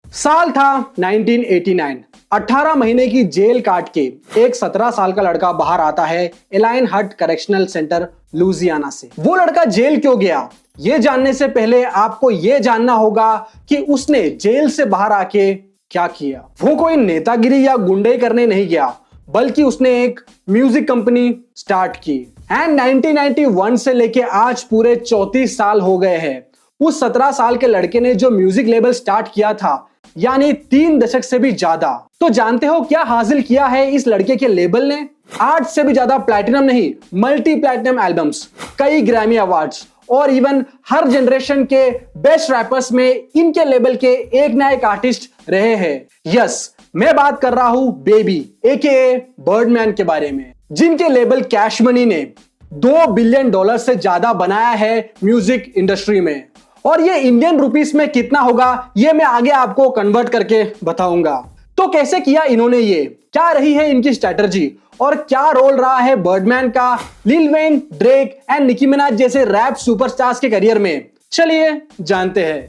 साल था 1989। 18 महीने की जेल काट के एक 17 साल का लड़का बाहर आता है एलाइन हट करेक्शनल सेंटर लुजियाना से। वो लड़का जेल क्यों गया, ये जानने से पहले आपको ये जानना होगा कि उसने जेल से बाहर आके क्या किया। वो कोई नेतागिरी या गुंडे करने नहीं गया, बल्कि उसने एक म्यूजिक कंपनी स्टार्ट की। एंड 1991 से लेके आज पूरे 34 साल हो गए हैं उस 17 साल के लड़के ने जो म्यूजिक लेबल स्टार्ट किया था, यानी 3 दशक से भी ज्यादा। तो जानते हो क्या हासिल किया है इस लड़के के लेबल ने? 8 से भी ज्यादा प्लैटिनम नहीं, मल्टी प्लैटिनम एल्बम्स, कई ग्रैमी अवार्ड्स और इवन हर जनरेशन के बेस्ट रैपर्स में इनके लेबल के एक ना एक आर्टिस्ट रहे हैं। यस, मैं बात कर रहा हूं बेबी एके बर्डमैन के बारे में, जिनके लेबल कैश मनी ने $2 बिलियन से ज्यादा बनाया है म्यूजिक इंडस्ट्री में। और ये इंडियन रुपीस में कितना होगा ये मैं आगे आपको कन्वर्ट करके बताऊंगा। तो कैसे किया इन्होंने ये, क्या रही है इनकी स्ट्रैटेजी और क्या रोल रहा है बर्डमैन का लिल वेन, ड्रेक एंड निकी मिनाज जैसे रैप सुपरस्टार्स के करियर में, चलिए जानते हैं।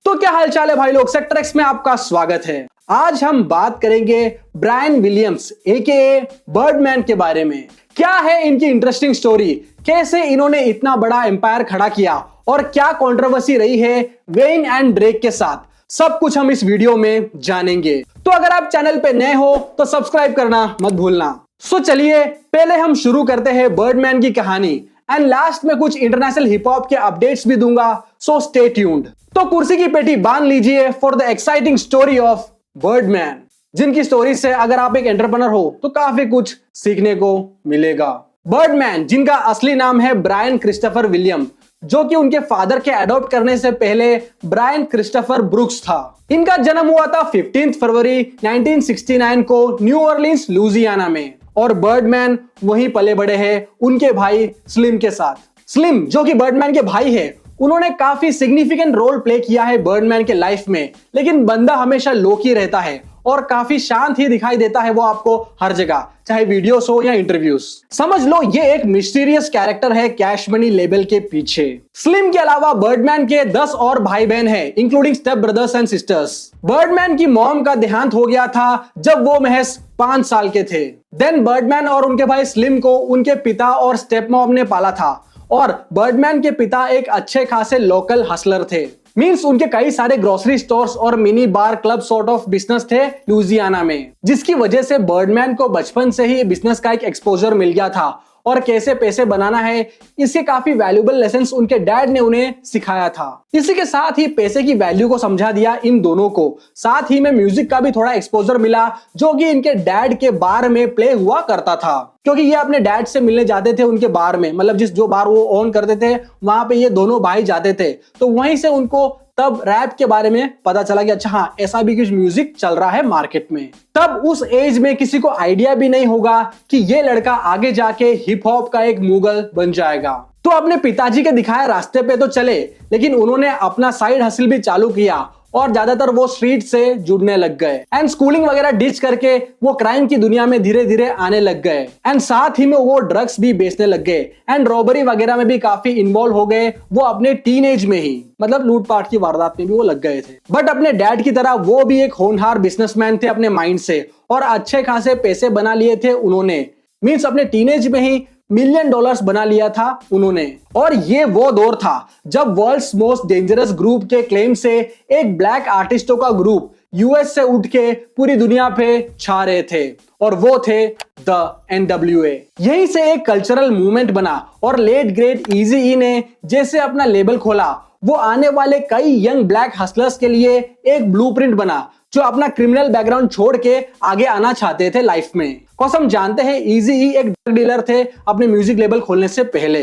तो क्या हालचाल है भाई लोग, सेक्टर एक्स में आपका स्वागत है। आज हम बात करेंगे ब्रायन विलियम्स एके बर्डमैन के बारे में। क्या है इनकी इंटरेस्टिंग स्टोरी, कैसे इन्होंने इतना बड़ा एम्पायर खड़ा किया और क्या कंट्रोवर्सी रही है वेन एंड ड्रेक के साथ, सब कुछ हम इस वीडियो में जानेंगे। तो अगर आप चैनल पे नए हो तो सब्सक्राइब करना मत भूलना। सो चलिए पहले हम शुरू करते हैं बर्डमैन की कहानी एंड लास्ट में कुछ इंटरनेशनल हिप हॉप के अपडेट्स भी दूंगा, सो स्टे ट्यून्ड। तो कुर्सी की पेटी बांध लीजिए for the exciting story of Birdman, जिनकी स्टोरी से अगर आप एक एंटरप्रेन्योर हो तो काफी कुछ सीखने को मिलेगा। बर्डमैन, जिनका असली नाम है ब्रायन क्रिस्टोफर विलियम, जो कि उनके फादर के अडॉप्ट करने से पहले ब्रायन क्रिस्टोफर ब्रुक्स था। इनका जन्म हुआ था 15 फरवरी 1969 को न्यू ऑरलिंस लुजियाना में और बर्डमैन वहीं पले बड़े हैं उनके भाई स्लिम के साथ। स्लिम, जो कि बर्डमैन के भाई है, उन्होंने काफी सिग्निफिकेंट रोल प्ले किया है बर्डमैन के लाइफ में, लेकिन बंदा हमेशा लोकी रहता है और काफी शांत ही दिखाई देता है वो आपको हर जगह, चाहे वीडियोस हो या इंटरव्यूज। समझ लो ये एक मिस्टीरियस कैरेक्टर है कैश मनी लेबल के पीछे। स्लिम के अलावा बर्डमैन के 10 और भाई बहन हैं, including step brothers and sisters. Birdman की मॉम का देहांत हो गया था जब वो महज 5 साल के थे। देन बर्डमैन और उनके भाई स्लिम को उनके पिता और स्टेप मॉम ने पाला था और बर्डमैन के पिता एक अच्छे खासे लोकल हसलर थे। मींस उनके कई सारे ग्रोसरी स्टोर्स और mini bar club sort of business थे लुजियाना में, जिसकी वजह से बर्डमैन को बचपन से ही बिजनेस का एक एक्सपोजर मिल गया था और कैसे पैसे बनाना है इसके काफी वैल्यूएबल लेसन्स उनके डैड ने उन्हें सिखाया था। इसी के साथ ही पैसे की वैल्यू को समझा दिया इन दोनों को। साथ ही में म्यूजिक का भी थोड़ा एक्सपोजर मिला, जो कि इनके डैड के बार में प्ले हुआ करता था, क्योंकि ये अपने डैड से मिलने जाते थे उनके बार में, मतलब जो बार वो ओन करते थे वहां पे ये दोनों भाई जाते थे। तो वहीं से उनको तब रैप के बारे में पता चला कि अच्छा हाँ, ऐसा भी कुछ म्यूजिक चल रहा है मार्केट में। तब उस एज में किसी को आइडिया भी नहीं होगा कि ये लड़का आगे जाके हिप हॉप का एक मुगल बन जाएगा। तो अपने पिताजी के दिखाए रास्ते पे तो चले, लेकिन उन्होंने अपना साइड हसल भी चालू किया और ज्यादातर वो स्ट्रीट से जुड़ने लग गए एंड स्कूलिंग वगैरह डिच करके वो क्राइम की दुनिया में धीरे धीरे आने लग गए एंड साथ ही में वो ड्रग्स भी बेचने लग गए एंड रॉबरी वगैरह में भी काफी इन्वॉल्व हो गए वो अपने टीनेज में ही, मतलब लूटपाट की वारदात में भी वो लग गए थे। बट अपने डैड की तरह वो भी एक होनहार बिजनेसमैन थे अपने माइंड से और अच्छे खासे पैसे बना लिए थे उन्होंने। मींस अपने टीनेज में ही $1 मिलियन बना लिया था उन्होंने। और ये वो दौर था जब वर्ल्ड्स मोस्ट डेंजरस ग्रुप के क्लेम से एक ब्लैक आर्टिस्टों का ग्रुप यूएस से उठ के पूरी दुनिया पे छा रहे थे और वो थे द NWA। यहीं से एक कल्चरल मूवमेंट बना और लेट ग्रेट इजी ई ने जैसे अपना लेबल खोला, वो आने वाले कई यंग ब्लैक हसलर्स के लिए एक ब्लूप्रिंट बना, जो अपना क्रिमिनल बैकग्राउंड छोड़ के आगे आना चाहते थे लाइफ में। कौन हम जानते हैं इजी ई एक ड्रग डीलर थे अपने म्यूजिक लेबल खोलने से पहले।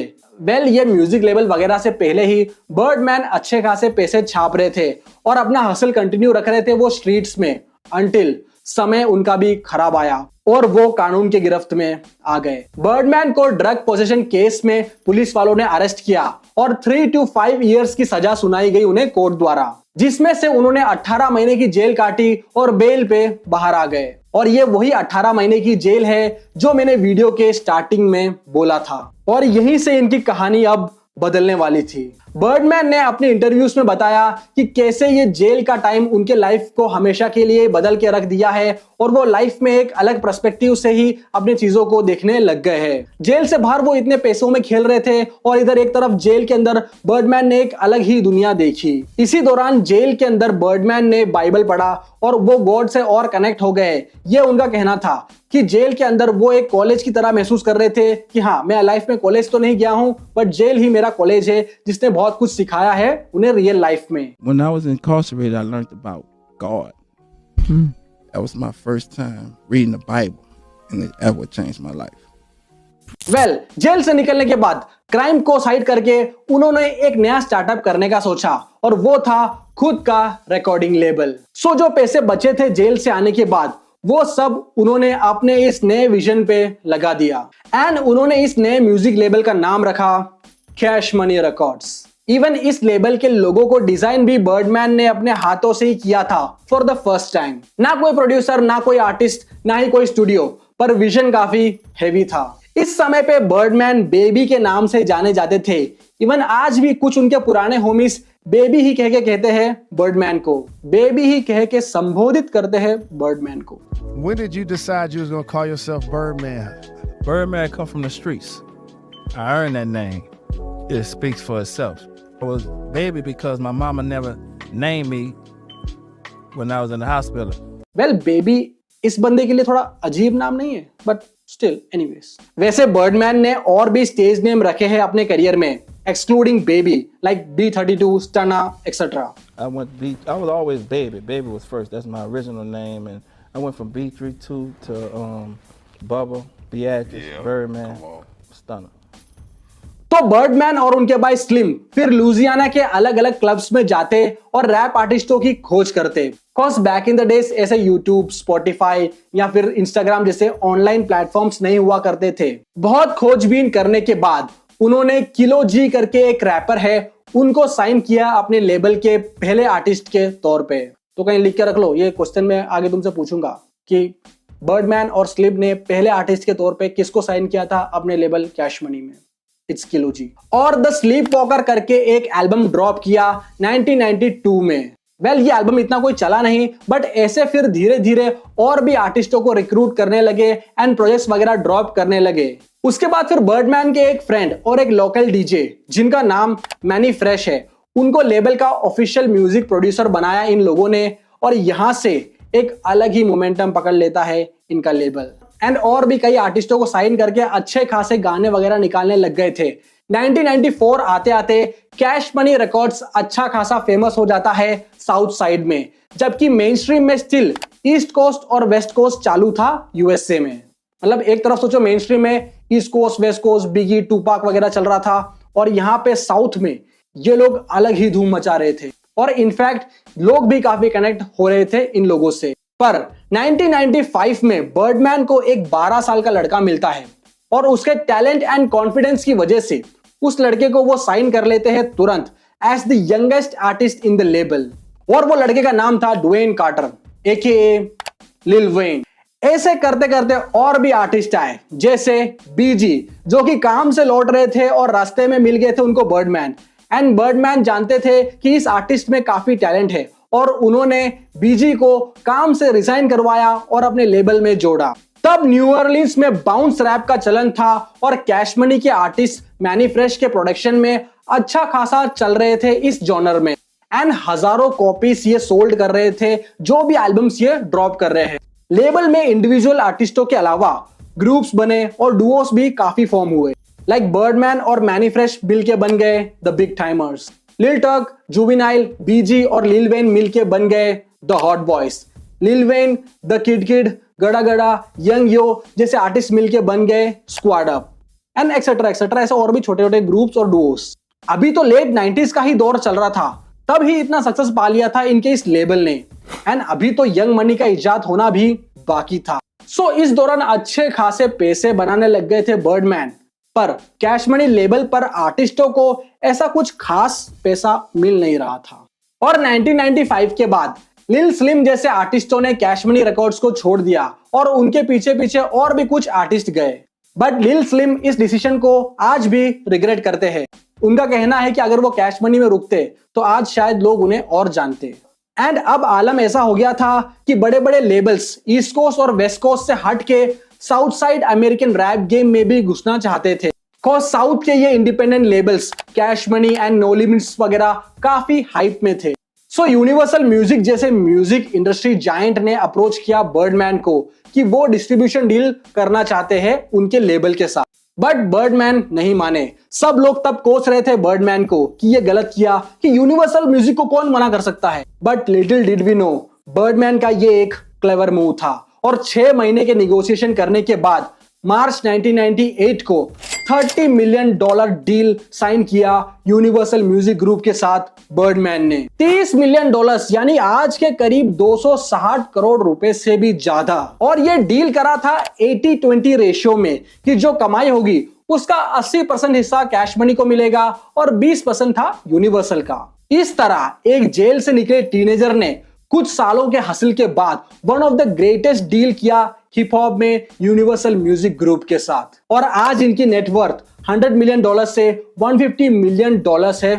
ये म्यूजिक लेबल वगैरह से पहले ही बर्डमैन अच्छे खासे पैसे छाप रहे थे और अपना हसल कंटिन्यू रख रहे थे वो स्ट्रीट्स में, अंटिल समय उनका भी खराब आया और वो कानून के गिरफ्त में आ गए। बर्डमैन को ड्रग पोजेशन केस में पुलिस वालों ने अरेस्ट किया और 3 to 5 इयर्स की सजा सुनाई गई उन्हें कोर्ट द्वारा, जिसमें से उन्होंने 18 महीने की जेल काटी और बेल पे बाहर आ गए। और ये वही 18 महीने की जेल है जो मैंने वीडियो के स्टार्टिंग में बोला था और यहीं से इनकी कहानी अब बदलने वाली थी। बर्डमैन ने अपने इंटरव्यूज में बताया कि कैसे ये जेल का टाइम उनके लाइफ को हमेशा के लिए बदल के रख दिया है और वो लाइफ में एक अलग पर्सपेक्टिव से ही अपनी चीजों को देखने लग गए हैं। जेल से बाहर वो इतने पैसों में खेल रहे थे और इधर एक तरफ जेल के अंदर बर्डमैन ने एक अलग ही दुनिया देखी। इसी दौरान जेल के अंदर बर्डमैन ने बाइबल पढ़ा और वो गॉड से और कनेक्ट हो गए। ये उनका कहना था कि जेल के अंदर वो एक कॉलेज की तरह महसूस कर रहे थे कि हाँ, मैं लाइफ में कॉलेज तो नहीं गया हूँ, बट जेल ही मेरा कॉलेज है जिसने बहुत कुछ सिखाया है उन्हें रियल लाइफ में। When I was incarcerated, I learned about God. That was my first time reading the Bible, and it ever changed my life. Well, जेल से निकलने के बाद क्राइम को साइड करके उन्होंने एक नया स्टार्टअप करने का सोचा और वो था खुद का रिकॉर्डिंग लेबल। सो जो पैसे बचे थे जेल से आने के बाद वो सब उन्होंने अपने इस नए विजन पे लगा दिया एंड उन्होंने इस नए म्यूजिक लेबल का नाम रखा कैश मनी रिकॉर्ड्स। इवन इस लेबल के लोगों को डिजाइन भी बर्डमैन ने अपने हाथों से ही किया था फॉर द फर्स्ट टाइम। ना कोई प्रोड्यूसर, ना कोई आर्टिस्ट, ना ही कोई स्टूडियो, पर विजन काफी हैवी था। इस समय पे बर्डमैन बेबी के नाम से जाने जाते थे। इवन आज भी कुछ उनके पुराने होमीज बेबी ही कह के कहते हैं बर्डमैन को, बेबी ही कह के संबोधित करते हैं बर्डमैन को। When did you decide you was gonna call yourself Birdman? Birdman come from the streets. I earned that name. It speaks for itself. I was baby because my mama never named me when I was in the hospital. Well, baby इस बंदे के लिए थोड़ा अजीब नाम नहीं है, but still anyways. वैसे बर्डमैन ने और भी स्टेज नेम रखे हैं अपने करियर में, excluding baby, like B32, Stunna, etc. I was always baby. Baby was first. That's my original name, and I went from B32 to Bubba, Beatrice, Birdman, Stunna. तो Birdman और उनके भाई slim फिर Louisiana के अलग अलग clubs में जाते और रैप आर्टिस्टों की खोज करते। Cause back in the days ऐसे यूट्यूब, स्पॉटिफाई या फिर इंस्टाग्राम जैसे ऑनलाइन प्लेटफॉर्म्स नहीं हुआ करते थे। बहुत खोजबीन करने के बाद उन्होंने किलो जी करके एक रैपर है, उनको साइन किया अपने लेबल के पहले आर्टिस्ट के तौर पे। तो कहीं लिख के रख लो, ये क्वेश्चन मैं आगे तुमसे पूछूंगा कि बर्डमैन और स्लिम ने पहले आर्टिस्ट के तौर पे किसको साइन किया था अपने लेबल कैश मनी में। इट्स किलो जी। और द स्लीप वॉकर करके एक एल्बम ड्रॉप किया 1992 में। वेल, ये एल्बम इतना कोई चला नहीं, बट ऐसे फिर धीरे धीरे और भी आर्टिस्टों को रिक्रूट करने लगे एंड प्रोजेक्ट्स वगैरह ड्रॉप करने लगे। उसके बाद फिर बर्डमैन के एक फ्रेंड और एक लोकल डीजे जिनका नाम मैनी फ्रेश है, उनको लेबल का ऑफिशियल म्यूजिक प्रोड्यूसर बनाया इन लोगों ने, और यहां से एक अलग ही मोमेंटम पकड़ लेता है इनका लेबल। एंड और भी कई आर्टिस्टों को साइन करके अच्छे खासे गाने वगैरह निकालने लग गए थे। 1994 आते आते कैश मनी रिकॉर्ड्स अच्छा खासा फेमस हो जाता है साउथ साइड में, जबकि मेन स्ट्रीम में स्टिल ईस्ट कोस्ट और वेस्ट कोस्ट चालू था यूएसए में। मतलब एक तरफ सोचो मेन स्ट्रीम में east coast, west coast, Biggie, Tupac वगैरह चल रहा था, और यहाँ पे साउथ में ये लोग अलग ही धूम मचा रहे थे, और इनफैक्ट लोग भी काफी कनेक्ट हो रहे थे इन लोगों से। पर 1995 में बर्डमैन को एक 12 साल का लड़का मिलता है और उसके टैलेंट एंड कॉन्फिडेंस की वजह से उस लड़के को वो साइन कर लेते हैं तुरंत as the youngest artist in the label, और वो लड़के का नाम था ड्वेन कार्टर एकेए लिल वेन। ऐसे करते करते और भी आर्टिस्ट आए जैसे बीजी, जो कि काम से लौट रहे थे और रास्ते में मिल गए थे उनको बर्डमैन, एंड बर्डमैन जानते थे कि इस आर्टिस्ट में काफी टैलेंट है, और उन्होंने बीजी को काम से रिजाइन करवाया और अपने लेबल में जोड़ा। तब न्यू ऑरलीन्स में बाउंस रैप का चलन था और कैश मनी के आर्टिस्ट मैनी फ्रेश के प्रोडक्शन में अच्छा खासा चल रहे थे इस जॉनर में, एंड हजारों कॉपीज ये सोल्ड कर रहे थे जो भी एल्बम्स ये ड्रॉप कर रहे हैं। लेबल में इंडिविजुअल आर्टिस्टों के अलावा ग्रुप्स बने और डुओस भी काफी फॉर्म हुए, लाइक बर्डमैन और मैनी फ्रेश मिल के बन गए द बिग टाइमर्स। लिल टर्क, जुवेनाइल, बीजी और लिल वेन मिलके बन गए the hot boys. Lil Wayne, the kid kid, गड़ा गड़ा, यंग यो जैसे आर्टिस्ट मिलके बन गए squad up, and etcetera etcetera, ऐसे और भी छोटे छोटे ग्रुप्स और डुओस। अभी तो लेट 90s का ही दौर चल रहा था, तब ही इतना सक्सेस पा लिया था इनके इस लेबल ने, एंड अभी तो यंग मनी का इजाद होना भी बाकी था। सो इस दौरान अच्छे खासे पैसे बनाने लग गए थे बर्डमैन, पर कैश मनी लेबल पर आर्टिस्टों को ऐसा कुछ खास पैसा मिल नहीं रहा था। और 1995 के बाद लिल स्लिम जैसे आर्टिस्टों ने कैश मनी रिकॉर्ड्स को छोड़ दिया और उनके पीछे पीछे और भी कुछ आर्टिस्ट गए। बट लिल स्लिम इस डिसीजन को आज भी रिग्रेट करते हैं। उनका कहना है कि अगर वो कैश मनी में रुकते तो आज शायद लोग उन्हें और जानते। एंड अब आलम ऐसा हो गया था कि बड़े बड़े लेबल्स ईस्ट कोस्ट और वेस्ट कोस्ट से हट के south side American rap game में भी घुसना चाहते थे। कॉज साउथ के ये independent labels Cash Money and No Limits वगैरह काफी हाइप में थे। सो यूनिवर्सल म्यूजिक जैसे म्यूजिक इंडस्ट्री जायंट ने अप्रोच किया बर्डमैन को कि वो डिस्ट्रीब्यूशन डील करना चाहते हैं उनके लेबल के साथ। बट बर्डमैन नहीं माने। सब लोग तब कोस रहे थे बर्डमैन को कि ये गलत किया, कि यूनिवर्सल म्यूजिक को कौन मना कर सकता है। But little did we know Birdman का ये एक क्लेवर मूव था और 6 महीने के निगोशिएशन करने के बाद मार्च 1998 को $30 मिलियन डील साइन किया यूनिवर्सल म्यूजिक ग्रुप के साथ बर्डमैन ने। $30 मिलियन यानी आज के करीब 260 करोड़ रुपए से भी ज्यादा। और ये डील करा था 80-20 रेशियो में कि जो कमाई होगी उसका 80% हिस्सा कैश मनी को मिलेगा और 20% था यूनिवर्सल का। इस तरह एक जेल से निकले टीनेजर ने कुछ सालों के हसल के बाद one of the greatest deal किया हिप हॉप में यूनिवर्सल म्यूजिक ग्रुप के साथ। और आज इनकी नेटवर्थ $100 मिलियन से $150 मिलियन है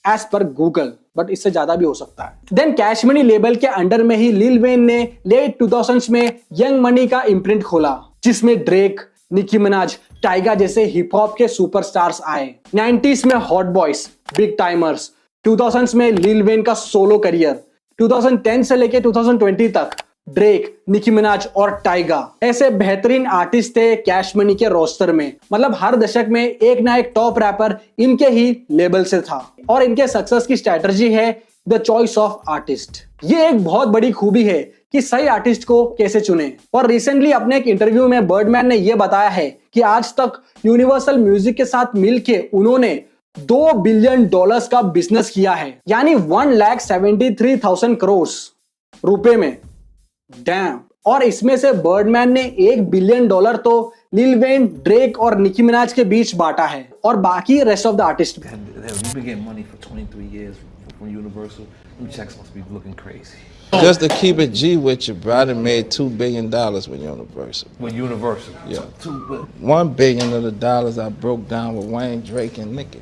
एज पर गूगल, बट इससे ज्यादा भी हो सकता है। देन कैश मनी लेबल के अंडर में ही लिल वेन ने लेट 2000s में यंग मनी का इम्प्रिंट खोला, जिसमें ड्रेक, निकी मिनाज, टाइगा जैसे हिप हॉप के सुपरस्टार्स आए। 90s में hot boys, big timers, 2000s में लिल वेन का सोलो करियर, 2010 से लेके 2020 तक ड्रेक, निकी मिनाज और टाइगा ऐसे बेहतरीन आर्टिस्ट थे कैश मनी के रोस्टर में। मतलब हर दशक में एक ना एक टॉप रैपर इनके ही लेबल से था। और इनके सक्सेस की स्ट्रेटजी है द चॉइस ऑफ आर्टिस्ट। ये एक बहुत बड़ी खूबी है कि सही आर्टिस्ट को कैसे चुने। और रिसेंटली अपने एक इंटरव्यू में बर्डमैन ने यह बताया है कि आज तक यूनिवर्सल म्यूजिक के साथ मिलके उन्होंने $2 बिलियन का बिजनेस किया है, यानी 1,73,000 करोड़ रुपए में। डैम। और इसमें से बर्डमैन ने $1 बिलियन तो लिल वेन, ड्रेक और निकी मिनाज के बीच बांटा है और बाकी rest of the artist. We've been getting money for 23 years from Universal. Them checks must be looking crazy. Just to keep it G with you, bro, I done made $2 billion with Universal. With Universal? Yeah. Two, $1 billion of the dollars I broke down with Wayne, Drake, and Nicki.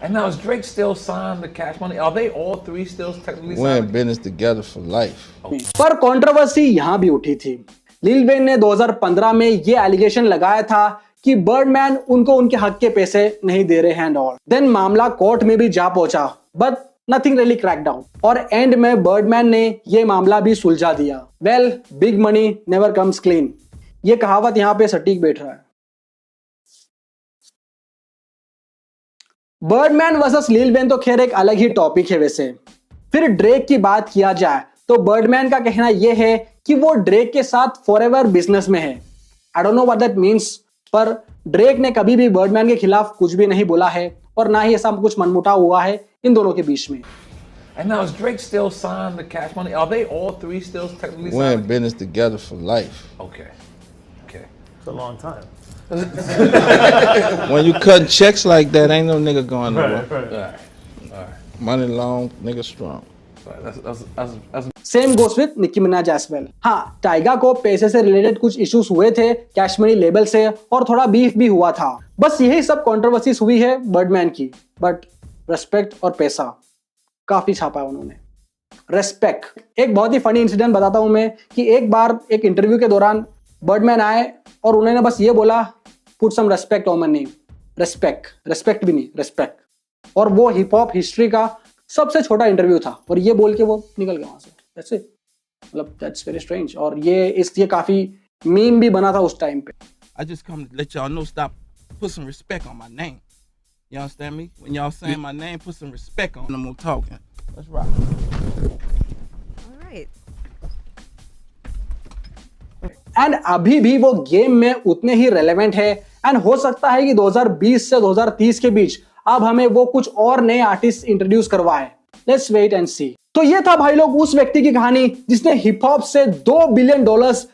and now is Drake still signed to Cash Money? Are they all three still technically We're in signed? business together for life. पर controversy यहां भी उठी थी। Lil Wayne ने 2015 में ये allegation लगाया था कि बर्डमैन उनको उनके हक के पैसे नहीं दे रहे हैं एंड ऑल। देन मामला कोर्ट में भी जा पहुंचा, but nothing really crack down. और एंड में बर्डमैन ने ये मामला भी सुलझा दिया। Well, big money never comes clean, ये कहावत यहां पे सटीक बैठ रहा है। बर्डमैन वर्सेस लिल वेन तो खैर एक अलग ही टॉपिक है। वैसे फिर ड्रेक की बात किया जाए तो बर्डमैन का कहना यह है कि वो ड्रेक के साथ फॉरएवर बिजनेस में है। I don't know what that means, पर ड्रेक ने कभी भी बर्डमैन के खिलाफ कुछ भी नहीं बोला है और ना ही ऐसा कुछ मनमुटाव हुआ है इन दोनों के बीच में। And now is Drake still signed to Cash Money? Are they all three still technically We're in signed? business together for life. Okay. Okay. It's a long time. When you cutting checks like that, ain't no nigga going nowhere. Alright. Money long, nigga strong. That's same goes with Nicki Minaj as well. हाँ, Tyga को पैसे से related कुछ issues हुए थे cash money label से और थोड़ा बीफ भी हुआ था। बस यही सब कंट्रोवर्सीज हुई है बर्डमैन की। बट रेस्पेक्ट और पैसा काफी छापा है उन्होंने। रेस्पेक्ट। एक बहुत ही फनी इंसिडेंट बताता हूं मैं कि एक बार एक इंटरव्यू के दौरान बर्डमैन आए और उन्होंने बस ये बोला, put some respect on my name. Respect भी नहीं, रेस्पेक्ट। और वो हिप हॉप हिस्ट्री का सबसे छोटा इंटरव्यू था और ये बोल के वो निकल गया वहां से। That's it. मतलब दैट्स वेरी स्ट्रेंज। और ये काफी मीम भी बना था उस टाइम पे। I just come to let y'all know, stop, put some respect on my name. You understand me? When y'all saying my name, put some respect on them. I'm talking. Let's rock. All right. And अभी भी वो game में उतने ही relevant है। And हो सकता है कि 2020 से 2030 के बीच अब हमें वो कुछ और नए आर्टिस्ट इंट्रोड्यूस करवाए। लेट्स वेट एंड सी। तो ये था भाई लोग उस व्यक्ति की कहानी जिसने हिप हॉप से $2 बिलियन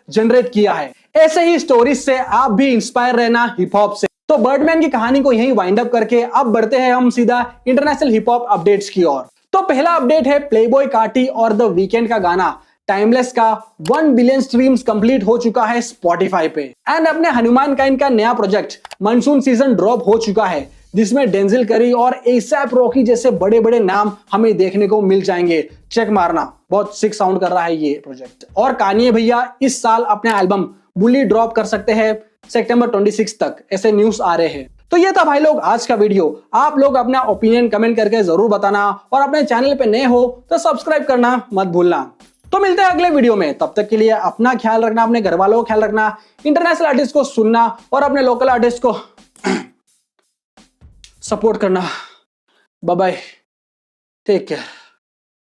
जनरेट किया है। ऐसे ही स्टोरीज से आप भी इंस्पायर रहना हिप हॉप से। तो बर्डमैन की कहानी को यहीं वाइंड अप करके अब बढ़ते हैं हम सीधा इंटरनेशनल हिप हॉप अपडेट्स की ओर। तो पहला अपडेट है प्लेबॉय कार्टी और द वीकेंड का गाना टाइमलेस का 1 बिलियन स्ट्रीम्स कंप्लीट हो चुका है स्पॉटिफाई पे। एंड अपने हनुमान काइंड का नया प्रोजेक्ट मानसून सीजन ड्रॉप हो चुका है, जिसमें डेंजिल करी और एसैप रॉकी जैसे बड़े बड़े नाम हमें देखने को मिल जाएंगे। चेक मारना, बहुत सिक साउंड कर रहा है ये प्रोजेक्ट। और कान्ये भैया इस साल अपना एल्बम बुली ड्रॉप कर सकते हैं सितंबर 26 तक, ऐसे न्यूज आ रहे हैं। तो ये था भाई लोग आज का वीडियो। आप लोग अपना ओपिनियन कमेंट करके जरूर बताना, और अपने चैनल पे नए हो तो सब्सक्राइब करना मत भूलना। तो मिलते हैं अगले वीडियो में, तब तक के लिए अपना ख्याल रखना, अपने घर वालों का ख्याल रखना, इंटरनेशनल आर्टिस्ट को सुनना और अपने लोकल आर्टिस्ट को सपोर्ट करना। Bye bye, take care.